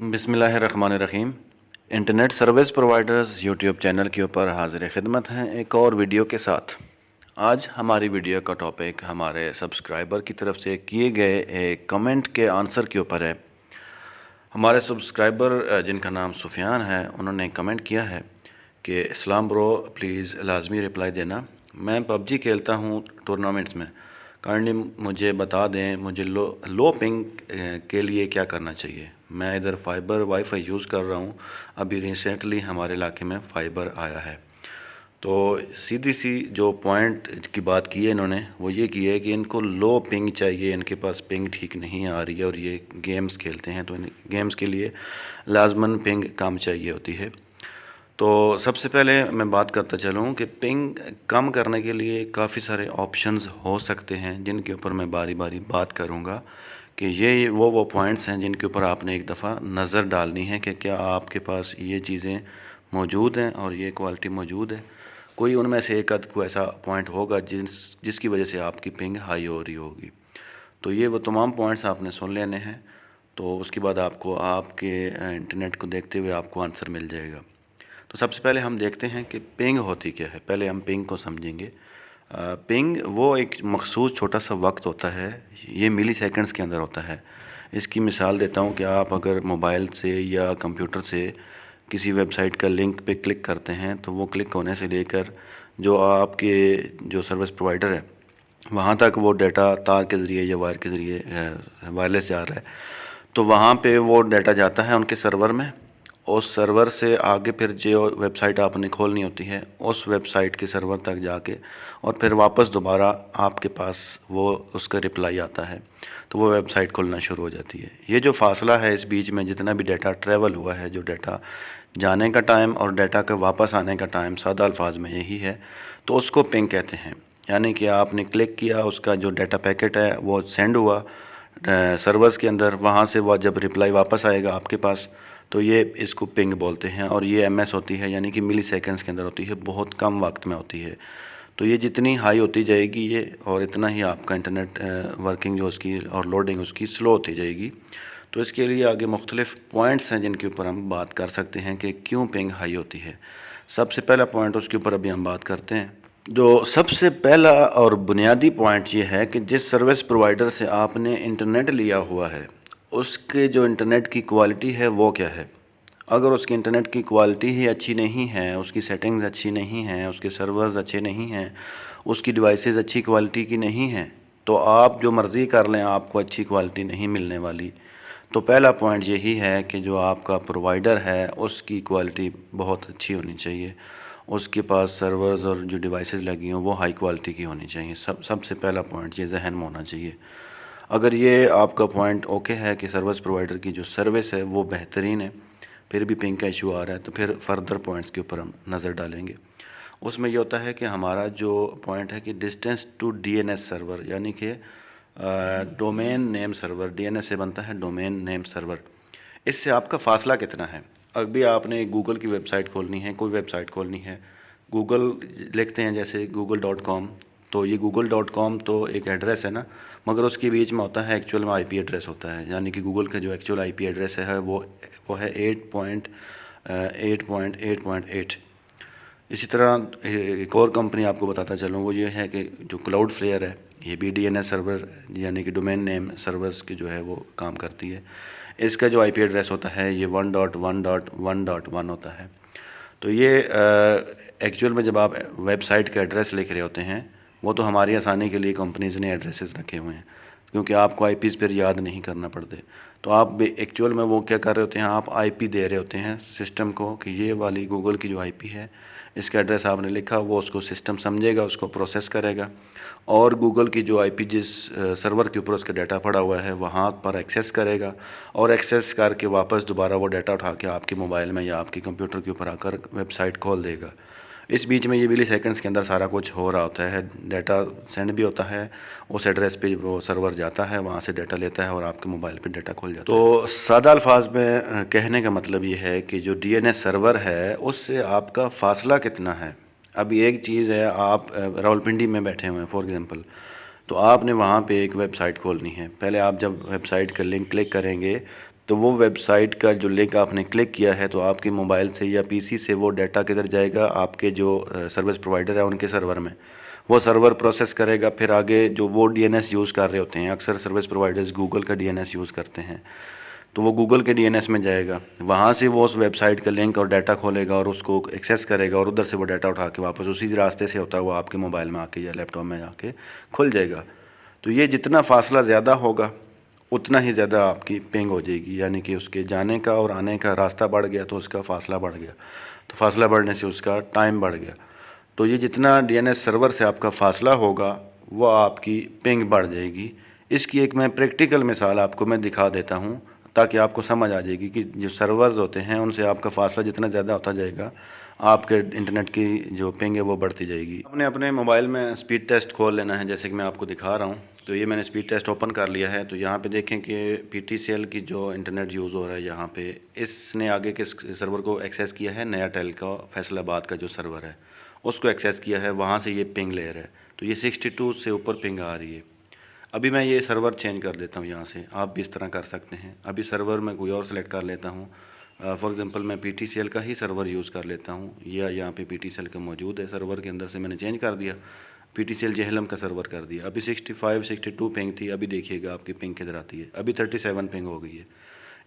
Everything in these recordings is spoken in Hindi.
बिस्मिल्लाहिर्रहमानिर्रहीम। Internet service providers YouTube channel के ऊपर हाजिर खिदमत हैं एक और वीडियो के साथ। आज हमारी वीडियो का टॉपिक हमारे सब्सक्राइबर की तरफ से किए गए एक कमेंट के आंसर के ऊपर है। हमारे सब्सक्राइबर जिनका नाम सुफियान है, उन्होंने कमेंट किया है कि इस्लाम ब्रो प्लीज़ लाजमी रिप्लाई देना, मैं पबजी खेलता हूँ टूर्नामेंट्स में, काइंडली मुझे बता दें मुझे लो पिंग के लिए क्या करना चाहिए। मैं इधर फाइबर वाईफाई यूज़ कर रहा हूँ, अभी रिसेंटली हमारे इलाके में फ़ाइबर आया है। तो सीधी सी जो पॉइंट की बात की है इन्होंने, वो ये की है कि इनको लो पिंग चाहिए, इनके पास पिंग ठीक नहीं आ रही है और ये गेम्स खेलते हैं, तो इन गेम्स के लिए लाजमन पिंग कम चाहिए होती है। तो सबसे पहले मैं बात करता चलूँ कि पिंग कम करने के लिए काफ़ी सारे ऑप्शंस हो सकते हैं, जिनके ऊपर मैं बारी बारी बात करूँगा कि ये वो पॉइंट्स हैं जिनके ऊपर आपने एक दफ़ा नज़र डालनी है कि क्या आपके पास ये चीज़ें मौजूद हैं और ये क्वालिटी मौजूद है। कोई उनमें से एक आध को ऐसा पॉइंट होगा जिसकी वजह से आपकी पिंग हाई हो रही होगी। तो ये वो तमाम पॉइंट्स आपने सुन लेने हैं, तो उसके बाद आपको आपके इंटरनेट को देखते हुए आपको आंसर मिल जाएगा। तो सबसे पहले हम देखते हैं कि पिंग होती क्या है। पहले हम पिंग को समझेंगे। पिंग वो एक मखसूस छोटा सा वक्त होता है, ये मिली सेकंड्स के अंदर होता है। इसकी मिसाल देता हूँ कि आप अगर मोबाइल से या कंप्यूटर से किसी वेबसाइट का लिंक पे क्लिक करते हैं, तो वो क्लिक होने से लेकर जो आपके जो सर्विस प्रोवाइडर है वहाँ तक वो डाटा तार के ज़रिए या वायर के ज़रिए वायरलेस जा रहा है, तो वहाँ पे वो डाटा जाता है उनके सर्वर में। उस सर्वर से आगे फिर जो वेबसाइट आपने खोलनी होती है, उस वेबसाइट के सर्वर तक जाके और फिर वापस दोबारा आपके पास वो उसका रिप्लाई आता है, तो वो वेबसाइट खुलना शुरू हो जाती है। ये जो फासला है इस बीच में जितना भी डाटा ट्रैवल हुआ है, जो डाटा जाने का टाइम और डाटा के वापस आने का टाइम सादा अल्फाज में यही है, तो उसको पिंग कहते हैं। यानी कि आपने क्लिक किया, उसका जो डाटा पैकेट है वो सेंड हुआ सर्वर्स के अंदर, वहाँ से वह जब रिप्लाई वापस आएगा आपके पास, तो ये इसको पिंग बोलते हैं। और ये एमएस होती है, यानी कि मिली सेकंड्स के अंदर होती है, बहुत कम वक्त में होती है। तो ये जितनी हाई होती जाएगी ये, और इतना ही आपका इंटरनेट वर्किंग जो उसकी और लोडिंग उसकी स्लो होती जाएगी। तो इसके लिए आगे मुख्तलिफ़ पॉइंट्स हैं जिनके ऊपर हम बात कर सकते हैं कि क्यों पिंग हाई होती है। सबसे पहला पॉइंट उसके ऊपर अभी हम बात करते हैं। जो सबसे पहला और बुनियादी पॉइंट ये है कि जिस सर्विस प्रोवाइडर से आपने इंटरनेट लिया हुआ है, उसके जो इंटरनेट की क्वालिटी है वो क्या है। अगर उसकी इंटरनेट की क्वालिटी ही अच्छी नहीं है, उसकी सेटिंग्स अच्छी नहीं हैं, उसके सर्वर्स अच्छे नहीं हैं, उसकी डिवाइसेस अच्छी क्वालिटी की नहीं हैं, तो आप जो मर्ज़ी कर लें आपको अच्छी क्वालिटी नहीं मिलने वाली। तो पहला पॉइंट यही है कि जो आपका प्रोवाइडर है उसकी क्वालिटी बहुत अच्छी होनी चाहिए, उसके पास सर्वर्स और जो डिवाइसेस लगी हों वो हाई क्वालिटी की होनी चाहिए। सबसे पहला पॉइंट ये जहन में होना चाहिए। अगर ये आपका पॉइंट ओके है कि सर्विस प्रोवाइडर की जो सर्विस है वो बेहतरीन है, फिर भी पिंग का इशू आ रहा है, तो फिर फर्दर पॉइंट्स के ऊपर हम नज़र डालेंगे। उसमें ये होता है कि हमारा जो पॉइंट है कि डिस्टेंस टू डीएनएस सर्वर, यानी कि डोमेन नेम सर्वर, डीएनएस से बनता है डोमेन नेम सर्वर, इससे आपका फ़ासला कितना है। अभी आपने गूगल की वेबसाइट खोलनी है, कोई वेबसाइट खोलनी है, गूगल लिखते हैं जैसे google.com, तो ये google.com तो एक एड्रेस है ना, मगर उसके बीच में होता है एक्चुअल में आईपी एड्रेस होता है, यानी कि गूगल का जो एक्चुअल आईपी एड्रेस है वो है 8.8.8। इसी तरह एक और कंपनी आपको बताता चलूँ, वो ये है कि जो क्लाउडफ्लेयर है, ये भी डीएनएस सर्वर यानी कि डोमेन नेम सर्वर्स की जो है वो काम करती है। इसका जो आईपी एड्रेस होता है ये 1.1.1.1 होता है। तो ये एक्चुअल में जब आप वेबसाइट का एड्रेस लिख रहे होते हैं, वो तो हमारी आसानी के लिए कंपनीज़ ने एड्रेसेस रखे हुए हैं, क्योंकि आपको आईपीज़ फिर याद नहीं करना पड़ते। तो आप एक्चुअल में वो क्या कर रहे होते हैं, आप आईपी दे रहे होते हैं सिस्टम को कि ये वाली गूगल की जो आईपी है, इसका एड्रेस आपने लिखा, वो उसको सिस्टम समझेगा, उसको प्रोसेस करेगा और गूगल की जो आईपी जिस सर्वर के ऊपर उसका डाटा पड़ा हुआ है वहाँ पर एक्सेस करेगा, और एक्सेस करके वापस दोबारा वो डाटा उठा के आपके मोबाइल में या आपके कंप्यूटर के ऊपर आकर वेबसाइट खोल देगा। इस बीच में ये मिली सेकंड्स के अंदर सारा कुछ हो रहा होता है, डाटा सेंड भी होता है, उस एड्रेस पे वो सर्वर जाता है, वहाँ से डाटा लेता है और आपके मोबाइल पे डाटा खुल जाता है। तो सादा अल्फाज में कहने का मतलब ये है कि जो डीएनएस सर्वर है उससे आपका फ़ासला कितना है। अभी एक चीज़ है, आप रावलपिंडी में बैठे हुए हैं फॉर एग्ज़ाम्पल, तो आपने वहाँ पे एक वेबसाइट खोलनी है। पहले आप जब वेबसाइट का लिंक क्लिक करेंगे तो वो वेबसाइट का जो लिंक आपने क्लिक किया है तो आपके मोबाइल से या पीसी से वो डाटा किधर जाएगा, आपके जो सर्विस प्रोवाइडर है उनके सर्वर में। वो सर्वर प्रोसेस करेगा, फिर आगे जो वो डीएनएस यूज़ कर रहे होते हैं, अक्सर सर्विस प्रोवाइडर्स गूगल का डीएनएस यूज़ करते हैं, तो वो गूगल के डीएनएस में जाएगा, वहाँ से वो उस वेबसाइट का लिंक और डाटा खोलेगा और उसको एक्सेस करेगा और उधर से वो डाटा उठा के वापस उसी रास्ते से होता है वो आपके मोबाइल में आके या लैपटॉप में आके खुल जाएगा। तो ये जितना फासला ज़्यादा होगा उतना ही ज़्यादा आपकी पिंग हो जाएगी, यानी कि उसके जाने का और आने का रास्ता बढ़ गया तो उसका फासला बढ़ गया, तो फासला बढ़ने से उसका टाइम बढ़ गया। तो ये जितना डीएनएस सर्वर से आपका फासला होगा वो आपकी पिंग बढ़ जाएगी। इसकी एक मैं प्रैक्टिकल मिसाल आपको मैं दिखा देता हूँ ताकि आपको समझ आ जाएगी कि जो सर्वर्स होते हैं उनसे आपका फासला जितना ज़्यादा होता जाएगा आपके इंटरनेट की जो पिंग है वो बढ़ती जाएगी। आपने अपने मोबाइल में स्पीड टेस्ट खोल लेना है, जैसे कि मैं आपको दिखा रहा हूँ। तो ये मैंने स्पीड टेस्ट ओपन कर लिया है। तो यहाँ पे देखें कि PTCL की जो इंटरनेट यूज़ हो रहा है यहाँ पे, इसने आगे किस सर्वर को एक्सेस किया है, नया टेल का फैसलाबाद का जो सर्वर है उसको एक्सेस किया है, वहाँ से ये पिंग ले रहा है। तो ये 62 से ऊपर पिंग आ रही है। अभी मैं ये सर्वर चेंज कर देता हूँ यहाँ से, आप भी इस तरह कर सकते हैं। अभी सर्वर में कोई और सेलेक्ट कर लेता हूँ, फॉर एग्जांपल मैं PTCL का ही सर्वर यूज़ कर लेता हूँ, या यहाँ पे PTCL का मौजूद है, सर्वर के अंदर से मैंने चेंज कर दिया, PTCL जेहलम का सर्वर कर दिया। अभी 65 62 पिंग थी, अभी देखिएगा आपकी पिंग किधर आती है, अभी 37 पिंग हो गई है।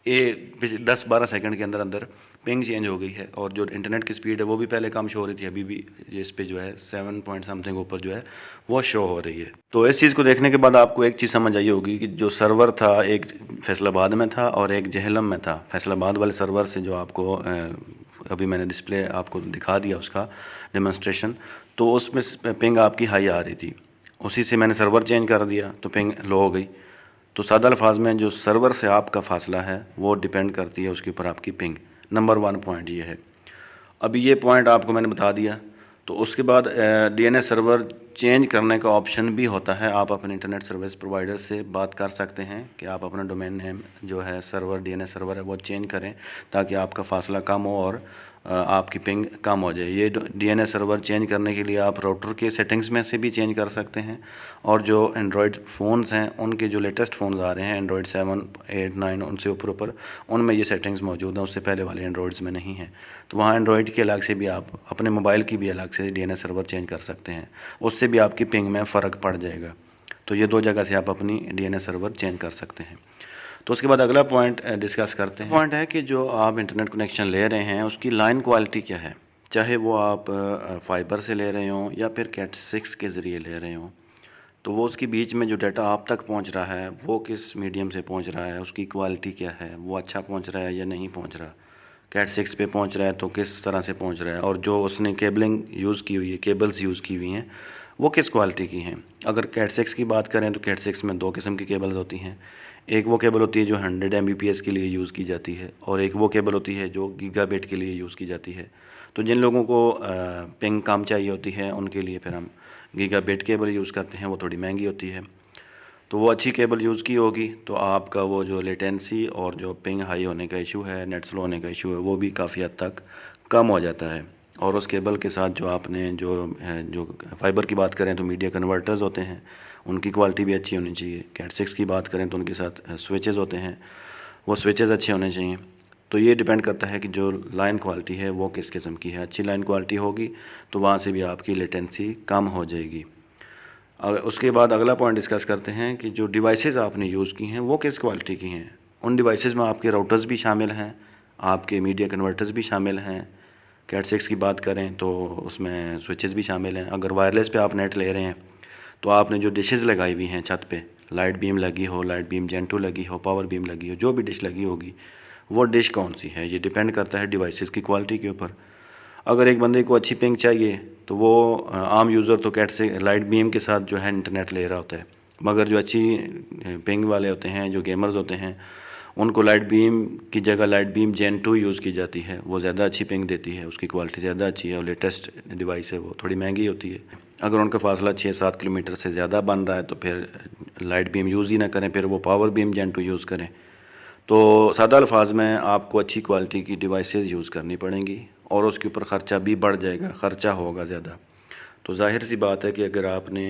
ये 10-12 सेकंड के अंदर अंदर पिंग चेंज हो गई है। और जो इंटरनेट की स्पीड है वो भी पहले कम शो हो रही थी, अभी भी इस पे जो है 7 पॉइंट समथिंग ऊपर जो है वो शो हो रही है। तो इस चीज़ को देखने के बाद आपको एक चीज़ समझ आई होगी कि जो सर्वर था एक फैसलाबाद में था और एक जेहलम में था। फैसलाबाद वाले सर्वर से जो आपको अभी मैंने डिस्प्ले आपको दिखा दिया उसका डेमोन्स्ट्रेशन, तो उसमें पिंग आपकी हाई आ रही थी, उसी से मैंने सर्वर चेंज कर दिया तो पिंग लो हो गई। तो सादा अल्फाज में जो सर्वर से आपका फ़ासला है वो डिपेंड करती है उसके ऊपर आपकी पिंग। नंबर 1 पॉइंट ये है। अभी ये पॉइंट आपको मैंने बता दिया। तो उसके बाद DNS सर्वर चेंज करने का ऑप्शन भी होता है। आप अपने इंटरनेट सर्विस प्रोवाइडर से बात कर सकते हैं कि आप अपना डोमेन नेम जो है सर्वर DNS सर्वर है वो चेंज करें ताकि आपका फ़ासला कम हो और आपकी पिंग कम हो जाए। ये DNS सर्वर चेंज करने के लिए आप राउटर के सेटिंग्स में से भी चेंज कर सकते हैं, और जो एंड्रॉयड फ़ोन्स हैं उनके जो लेटेस्ट फ़ोन्स आ रहे हैं एंड्रॉयड 7, 8, 9 उनसे ऊपर उनमें ये सेटिंग्स मौजूद हैं, उससे पहले वाले एंड्रॉयड्स में नहीं है। तो वहाँ एंड्रॉयड के अलग से भी आप अपने मोबाइल की भी अलग से DNS सर्वर चेंज कर सकते हैं, उससे भी आपकी पिंग में फ़र्क पड़ जाएगा। तो ये 2 जगह से आप अपनी DNS सर्वर चेंज कर सकते हैं। तो उसके बाद अगला पॉइंट डिस्कस करते हैं। पॉइंट है कि जो आप इंटरनेट कनेक्शन ले रहे हैं उसकी लाइन क्वालिटी क्या है, चाहे वो आप फाइबर से ले रहे हों या फिर कैट 6 के ज़रिए ले रहे हों। तो वो उसके बीच में जो डाटा आप तक पहुंच रहा है वो किस मीडियम से पहुंच रहा है, उसकी क्वालिटी क्या है, वो अच्छा पहुंच रहा है या नहीं पहुंच रहा। कैट 6 पे पहुंच रहा है तो किस तरह से पहुंच रहा है, और जो उसने केबलिंग यूज़ की हुई है, केबल्स यूज़ की हुई हैं वो किस क्वालिटी की हैं। अगर कैट 6 की बात करें तो कैट 6 में 2 किस्म की केबल्स होती हैं। एक वो केबल होती है जो 100 Mbps के लिए यूज़ की जाती है, और एक वो केबल होती है जो गीगाबिट के लिए यूज़ की जाती है। तो जिन लोगों को पिंग कम चाहिए होती है उनके लिए फिर हम गीगाबिट केबल यूज़ करते हैं, वो थोड़ी महंगी होती है। तो वो अच्छी केबल यूज़ की होगी तो आपका वो जो लेटेंसी और जो पिंग हाई होने का इशू है, नेट स्लो होने का इशू है, वो भी काफ़ी हद तक कम हो जाता है। और उस केबल के साथ जो आपने जो फाइबर की बात करें तो मीडिया कन्वर्टर्स होते हैं, उनकी क्वालिटी भी अच्छी होनी चाहिए। कैट 6 की बात करें तो उनके साथ स्विचेस होते हैं, वो स्विचेस अच्छे होने चाहिए। तो ये डिपेंड करता है कि जो लाइन क्वालिटी है वो किस किस्म की है। अच्छी लाइन क्वालिटी होगी तो वहाँ से भी आपकी लेटेंसी कम हो जाएगी। उसके बाद अगला पॉइंट डिस्कस करते हैं कि जो डिवाइसेस आपने यूज़ की हैं वो किस क्वालिटी की हैं। उन डिवाइसेस में आपके राउटर्स भी शामिल हैं, आपके मीडिया कन्वर्टर्स भी शामिल हैं। कैट 6 की बात करें तो उसमें स्विचेस भी शामिल हैं। अगर वायरलेस पे आप नेट ले रहे हैं तो आपने जो डिशेस लगाई हुई हैं छत पे, लाइट बीम लगी हो, लाइट बीम जेन 2 लगी हो, पावर बीम लगी हो, जो भी डिश लगी होगी वो डिश कौन सी है, ये डिपेंड करता है डिवाइसेस की क्वालिटी के ऊपर। अगर एक बंदे को अच्छी पिंग चाहिए तो वो आम यूज़र तो कैट से लाइट बीम के साथ जो है इंटरनेट ले रहा होता है, मगर जो अच्छी पिंग वाले होते हैं, जो गेमर्स होते हैं, उनको लाइट बीम की जगह लाइट बीम जेन 2 यूज़ की जाती है। वो ज़्यादा अच्छी पिंग देती है, उसकी क्वालिटी ज़्यादा अच्छी है और लेटेस्ट डिवाइस है, वो थोड़ी महंगी होती है। अगर उनका फासला 6-7 किलोमीटर से ज़्यादा बन रहा है तो फिर लाइट बीम यूज़ ही ना करें, फिर वो पावर बीम जेन 2 यूज़ करें। तो सादा अल्फाज में आपको अच्छी क्वालिटी की डिवाइसेस यूज़ करनी पड़ेंगी और उसके ऊपर ख़र्चा भी बढ़ जाएगा, ख़र्चा होगा ज़्यादा। तो ज़ाहिर सी बात है कि अगर आपने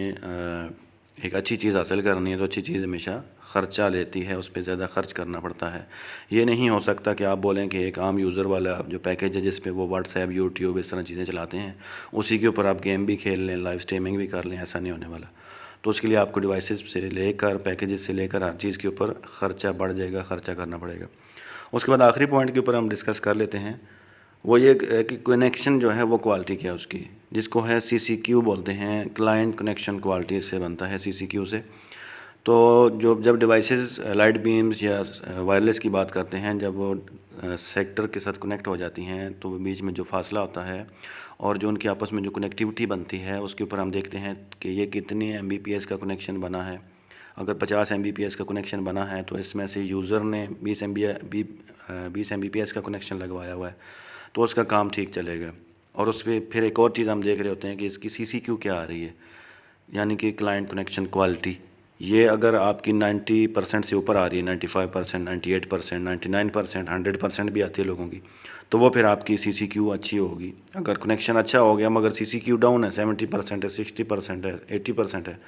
एक अच्छी चीज़ हासिल करनी है तो अच्छी चीज़ हमेशा ख़र्चा लेती है, उस पर ज़्यादा ख़र्च करना पड़ता है। ये नहीं हो सकता कि आप बोलें कि एक आम यूज़र वाला जो पैकेज है जिस पे वो व्हाट्सएप, यूट्यूब इस तरह चीज़ें चलाते हैं, उसी के ऊपर आप गेम भी खेल लें, लाइव स्ट्रीमिंग भी कर लें, ऐसा नहीं होने वाला। तो उसके लिए आपको डिवाइसेस से लेकर, पैकेजेस से लेकर हर चीज़ के ऊपर ख़र्चा बढ़ जाएगा, ख़र्चा करना पड़ेगा। उसके बाद आखिरी पॉइंट के ऊपर हम डिस्कस कर लेते हैं, वो ये कि कनेक्शन जो है वो क्वालिटी क्या है उसकी, जिसको है CCQ बोलते हैं, क्लाइंट कनेक्शन क्वालिटी इससे बनता है CCQ से। तो जब डिवाइसेस लाइट बीम्स या वायरलेस की बात करते हैं, जब वो सेक्टर के साथ कनेक्ट हो जाती हैं तो बीच में जो फासला होता है और जो उनकी आपस में जो कनेक्टिविटी बनती है उसके ऊपर हम देखते हैं कि ये कितनी MBPS का कनेक्शन बना है। अगर 50 MBPS का कनेक्शन बना है तो इसमें से यूज़र ने 20 MBPS का कनेक्शन लगवाया हुआ है, तो उसका काम ठीक चलेगा। और उस पर फिर एक और चीज़ हम देख रहे होते हैं कि इसकी CCQ क्या आ रही है, यानी कि क्लाइंट कनेक्शन क्वालिटी। ये अगर आपकी 90% से ऊपर आ रही है, 95%, 98%, 99%, 100% भी आती है लोगों की, तो वो फिर आपकी CCQ अच्छी होगी। अगर कनेक्शन अच्छा हो गया मगर CCQ डाउन है, 70% है, 60% है, 80% है,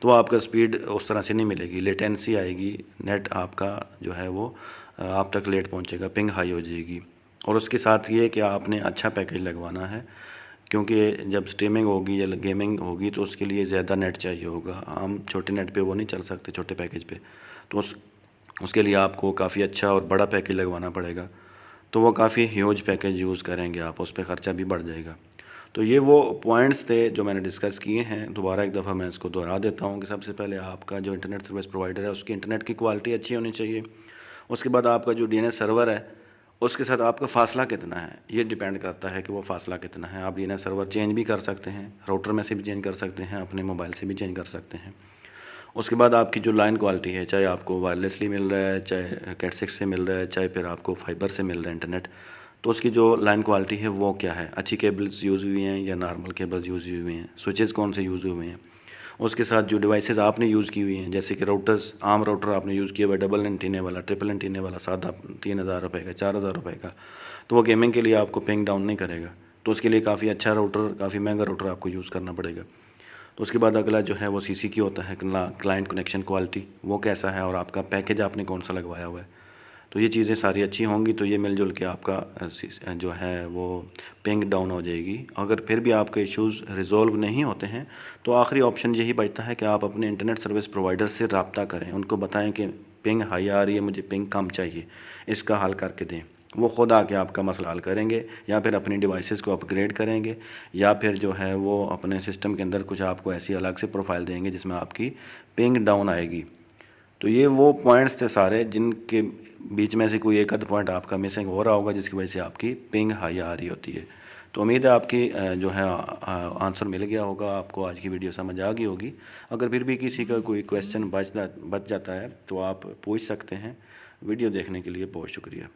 तो आपका स्पीड उस तरह से नहीं मिलेगी, लेटेंसी आएगी, नेट आपका जो है वो आप तक लेट पहुंचेगा, पिंग हाई हो जाएगी। और उसके साथ ये कि आपने अच्छा पैकेज लगवाना है, क्योंकि जब स्ट्रीमिंग होगी या गेमिंग होगी तो उसके लिए ज़्यादा नेट चाहिए होगा। हम छोटे नेट पे वो नहीं चल सकते, छोटे पैकेज पे, तो उसके लिए आपको काफ़ी अच्छा और बड़ा पैकेज लगवाना पड़ेगा। तो वो काफ़ी ह्यूज पैकेज यूज़ करेंगे आप, उस पर ख़र्चा भी बढ़ जाएगा। तो ये वो पॉइंट्स थे जो मैंने डिस्कस किए हैं। दोबारा एक दफ़ा मैं इसको दोहरा देता हूँ कि सबसे पहले आपका जो इंटरनेट सर्विस प्रोवाइडर है उसकी इंटरनेट की क्वालिटी अच्छी होनी चाहिए। उसके बाद आपका जो DNS सर्वर है उसके साथ आपका फ़ासला कितना है, ये डिपेंड करता है कि वो फ़ासला कितना है। आप DNS सर्वर चेंज भी कर सकते हैं, राउटर में से भी चेंज कर सकते हैं, अपने मोबाइल से भी चेंज कर सकते हैं। उसके बाद आपकी जो लाइन क्वालिटी है, चाहे आपको वायरलेसली मिल रहा है, चाहे Cat6 से मिल रहा है, चाहे फिर आपको फाइबर से मिल रहा है इंटरनेट, तो उसकी जो लाइन क्वालिटी है वो क्या है, अच्छी केबल्स यूज़ हुई हैं या नॉर्मल केबल्स यूज़ हुए हैं, स्विचेज़ कौन से यूज़ हुए हैं। उसके साथ जो डिवाइसेस आपने यूज़ की हुई हैं, जैसे कि राउटर्स, आम राउटर आपने यूज़ किया हुआ डबल एंटीने वाला, ट्रिपल एंटीने वाला, सादा 3000 रुपये का, 4000 रुपये का, तो वो गेमिंग के लिए आपको पिंग डाउन नहीं करेगा। तो उसके लिए काफ़ी अच्छा राउटर, काफ़ी महंगा राउटर आपको यूज़ करना पड़ेगा। तो उसके बाद अगला जो है वो CCQ होता है, क्लाइंट कनेक्शन क्वालिटी, वो कैसा है और आपका पैकेज आपने कौन सा लगवाया हुआ है। तो ये चीज़ें सारी अच्छी होंगी तो ये मिलजुल के आपका जो है वो पिंग डाउन हो जाएगी। अगर फिर भी आपके इश्यूज़ रिज़ॉल्व नहीं होते हैं तो आखिरी ऑप्शन यही बचता है कि आप अपने इंटरनेट सर्विस प्रोवाइडर से रब्ता करें, उनको बताएं कि पिंग हाई आ रही है, मुझे पिंग कम चाहिए, इसका हल करके दें। वो ख़ुद आके आपका मसला हल करेंगे या फिर अपनी डिवाइसेस को अपग्रेड करेंगे, या फिर जो है वो अपने सिस्टम के अंदर कुछ आपको ऐसी अलग से प्रोफाइल देंगे जिसमें आपकी पिंग डाउन आएगी। तो ये वो पॉइंट्स थे सारे जिनके बीच में से कोई एक आध पॉइंट आपका मिसिंग हो रहा होगा जिसकी वजह से आपकी पिंग हाई आ रही होती है। तो उम्मीद है आपकी जो है आंसर मिल गया होगा, आपको आज की वीडियो समझ आ गई होगी। अगर फिर भी किसी का कोई क्वेश्चन बच जाता है तो आप पूछ सकते हैं। वीडियो देखने के लिए बहुत शुक्रिया।